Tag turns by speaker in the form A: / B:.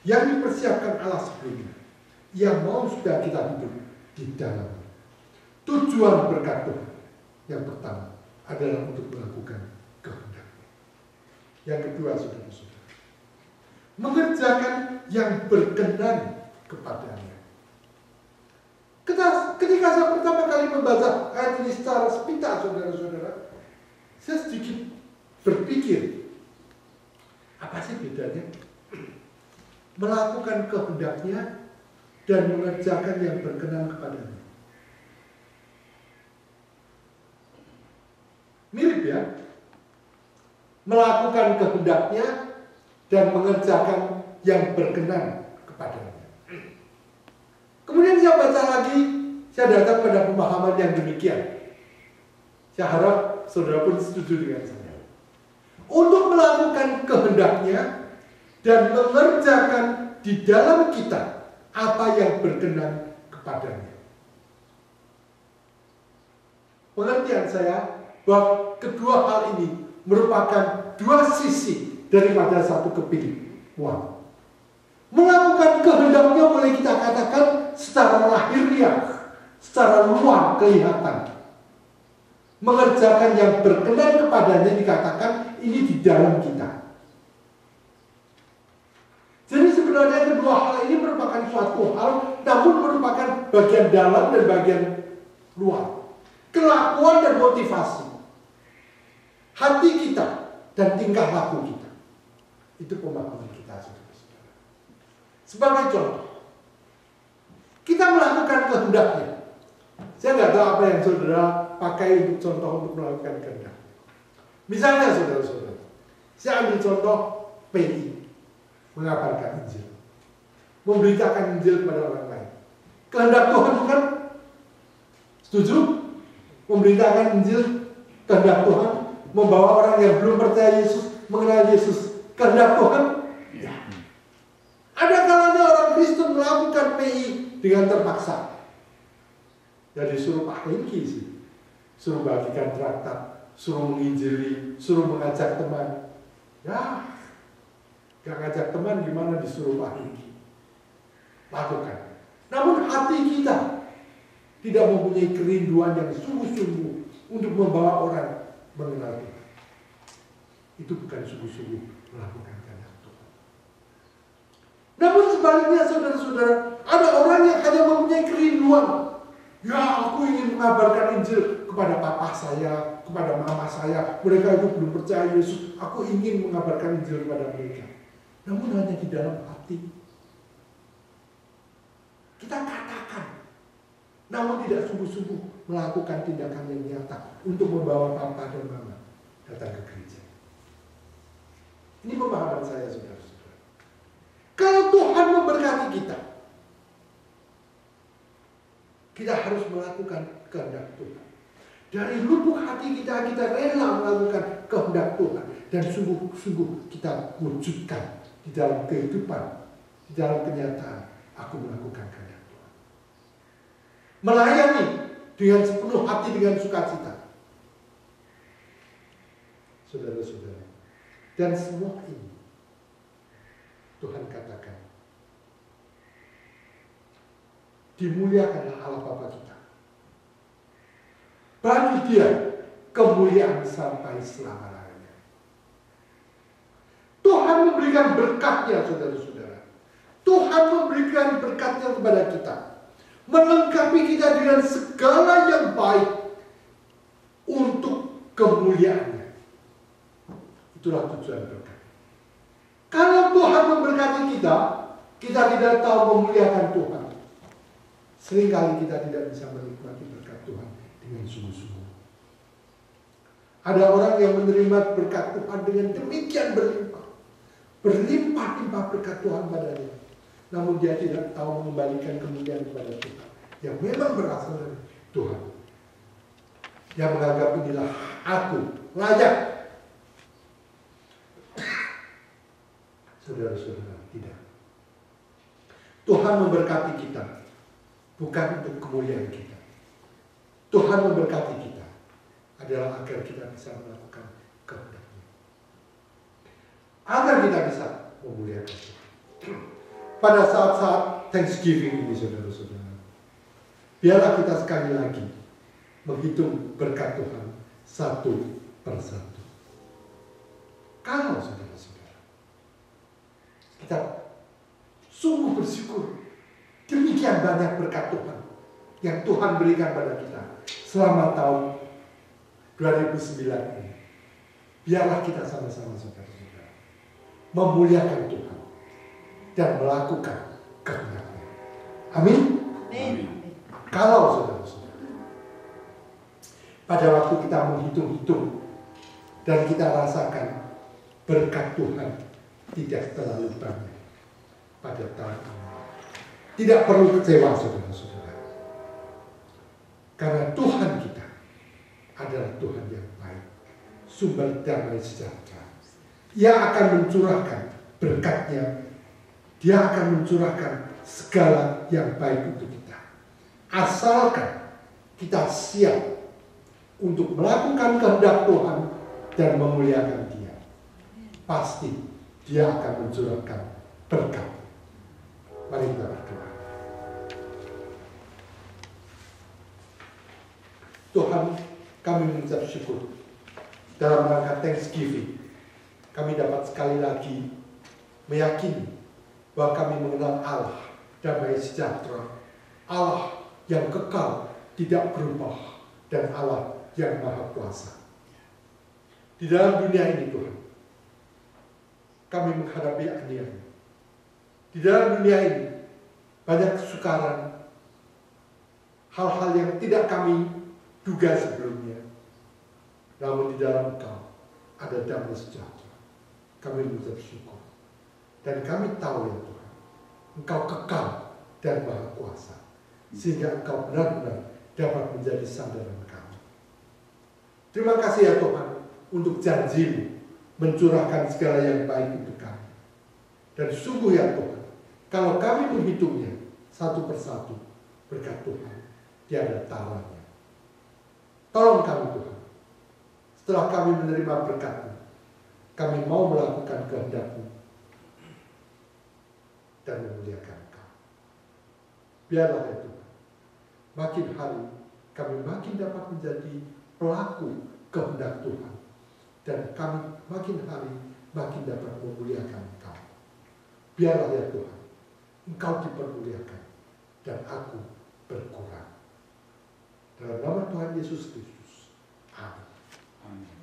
A: yang dipersiapkan Allah sebelumnya, yang mau supaya kita hidup di dalamnya. Tujuan berkat Tuhan yang pertama adalah untuk melakukan kehendak-Nya. Yang kedua, saudara-saudara, mengerjakan yang berkenan kepadanya. Ketika saya pertama kali membaca ayat ini secara sepintas, saudara-saudara, saya sedikit berpikir, apa sih bedanya melakukan kehendak-Nya dan mengerjakan yang berkenan kepadanya? Mirip ya, melakukan kehendak-Nya dan mengerjakan yang berkenan kepadanya. Kemudian saya baca lagi, saya datang pada pemahaman yang demikian. Saya harap saudara pun setuju dengan saya. Untuk melakukan kehendak-Nya dan mengerjakan di dalam kita apa yang berkenan kepadanya. Pengertian saya bahwa kedua hal ini merupakan dua sisi daripada satu kepinginan. Melakukan kehendak-Nya boleh kita katakan secara lahiriah, secara luar kelihatan. Mengerjakan yang berkenan kepadanya dikatakan ini di dalam kita. Jadi sebenarnya kedua hal ini merupakan suatu hal, namun merupakan bagian dalam dan bagian luar. Kelakuan dan motivasi. Hati kita dan tingkah laku kita. Itu pemahaman kita, saudara-saudara. Sebagai contoh, kita melakukan kehendak-Nya. Saya nggak tahu apa yang saudara pakai untuk contoh untuk melakukan kehendak. Misalnya, saudara-saudara, saya ambil contoh PI, mengabarkan Injil, memberitakan Injil kepada orang lain. Kehendak Tuhan bukan? Setuju? Memberitakan Injil, kehendak Tuhan, membawa orang yang belum percaya Yesus mengenal Yesus, kehendak Tuhan. Ya. Ada kalanya orang Kristen melakukan PI dengan terpaksa. Ya disuruh Pak Hengki sih, suruh bagikan traktat, suruh menginjili, suruh mengajak teman. Ya, gak ngajak teman gimana disuruh Pak Hengki? Lakukan. Namun hati kita tidak mempunyai kerinduan yang sungguh-sungguh untuk membawa orang mengenal Tuhan. Itu bukan sungguh-sungguh melakukan kehendak Tuhan. Namun sebaliknya, saudara-saudara, ada orang yang hanya mempunyai kerinduan. Ya, aku ingin mengabarkan Injil kepada papa saya, kepada mama saya. Mereka itu belum percaya Yesus. Aku ingin mengabarkan Injil kepada mereka. Namun hanya di dalam hati. Kita katakan, namun tidak sungguh-sungguh melakukan tindakan yang nyata untuk membawa papa dan mama datang ke gereja. Ini pemahaman saya, saudara-saudara. Kalau Tuhan memberkati kita, kita harus melakukan kehendak Tuhan. Dari lubuk hati kita, kita rela melakukan kehendak Tuhan. Dan sungguh-sungguh kita wujudkan di dalam kehidupan, di dalam kenyataan, aku melakukan kehendak Tuhan. Melayani dengan sepenuh hati, dengan sukacita. Saudara-saudara, dan semua ini Tuhan katakan, dimuliakanlah Allah Bapa kita. Bagi Dia kemuliaan sampai selama-lamanya. Tuhan memberikan berkat-Nya, saudara-saudara. Tuhan memberikan berkat-Nya kepada kita, melengkapi kita dengan segala yang baik untuk kemuliaan-Nya. Itulah tujuan berkat. Kalau Tuhan memberkati kita, kita tidak tahu memuliakan Tuhan. Seringkali kita tidak bisa menikmati berkat Tuhan dengan sungguh-sungguh. Ada orang yang menerima berkat Tuhan dengan demikian berlimpah. Berlimpah-limpah berkat Tuhan padanya. Namun dia tidak tahu mengembalikan kemuliaan kepada Tuhan, yang memang berasal dari Tuhan. Dia menganggap inilah aku layak. Saudara-saudara, tidak. Tuhan memberkati kita bukan untuk kemuliaan kita. Tuhan memberkati kita adalah agar kita bisa melakukan kehendak-Nya, agar kita bisa memuliakan Tuhan. pada saat-saat Thanksgiving ini, saudara-saudara, biarlah kita sekali lagi menghitung berkat Tuhan satu persatu. Kalau saudara-saudara, kita sungguh bersyukur demikian banyak berkat Tuhan yang Tuhan berikan pada kita selama tahun 2009 ini, biarlah kita sama-sama saudara-saudara memuliakan Tuhan dan melakukan kehendak-Nya. Amin. Kalau saudara-saudara pada waktu kita menghitung-hitung dan kita rasakan berkat Tuhan tidak terlalu banyak pada tahun ini, tidak perlu kecewa saudara-saudara. Karena Tuhan kita adalah Tuhan yang baik, sumber damai sejahtera. Ia akan mencurahkan berkat-Nya, Dia akan mencurahkan segala yang baik untuk kita. Asalkan kita siap untuk melakukan kehendak Tuhan dan memuliakan Dia, pasti Dia akan mencurahkan berkat. Mari kita berdoa. Tuhan, kami mengucap syukur dalam rangka Thanksgiving. Kami dapat sekali lagi meyakini bahwa kami mengenal Allah damai sejahtera, Allah yang kekal, tidak berubah, dan Allah yang maha kuasa. Di dalam dunia ini Tuhan, kami menghadapi aniaya. Di dalam dunia ini banyak kesukaran, hal-hal yang tidak kami duga sebelumnya. Namun di dalam Engkau ada damai sejahtera. Kami mengucap syukur. Dan kami tahu ya Tuhan, Engkau kekal dan maha kuasa, sehingga Engkau benar-benar dapat menjadi sandaran kami. Terima kasih ya Tuhan untuk janji-Mu mencurahkan segala yang baik untuk kami. Dan sungguh ya Tuhan, kalau kami menghitungnya satu persatu, berkat Tuhan tiada taranya. Tolong kami Tuhan, setelah kami menerima berkat-Mu, kami mau melakukan kehendak-Mu dan memuliakan Engkau. Biarlah ya Tuhan, makin hari kami makin dapat menjadi pelaku kehendak Tuhan, dan kami makin hari makin dapat memuliakan Engkau. Biarlah ya Tuhan, Engkau dipermuliakan dan aku berkurang. Dalam nama Tuhan Yesus Kristus. Amin.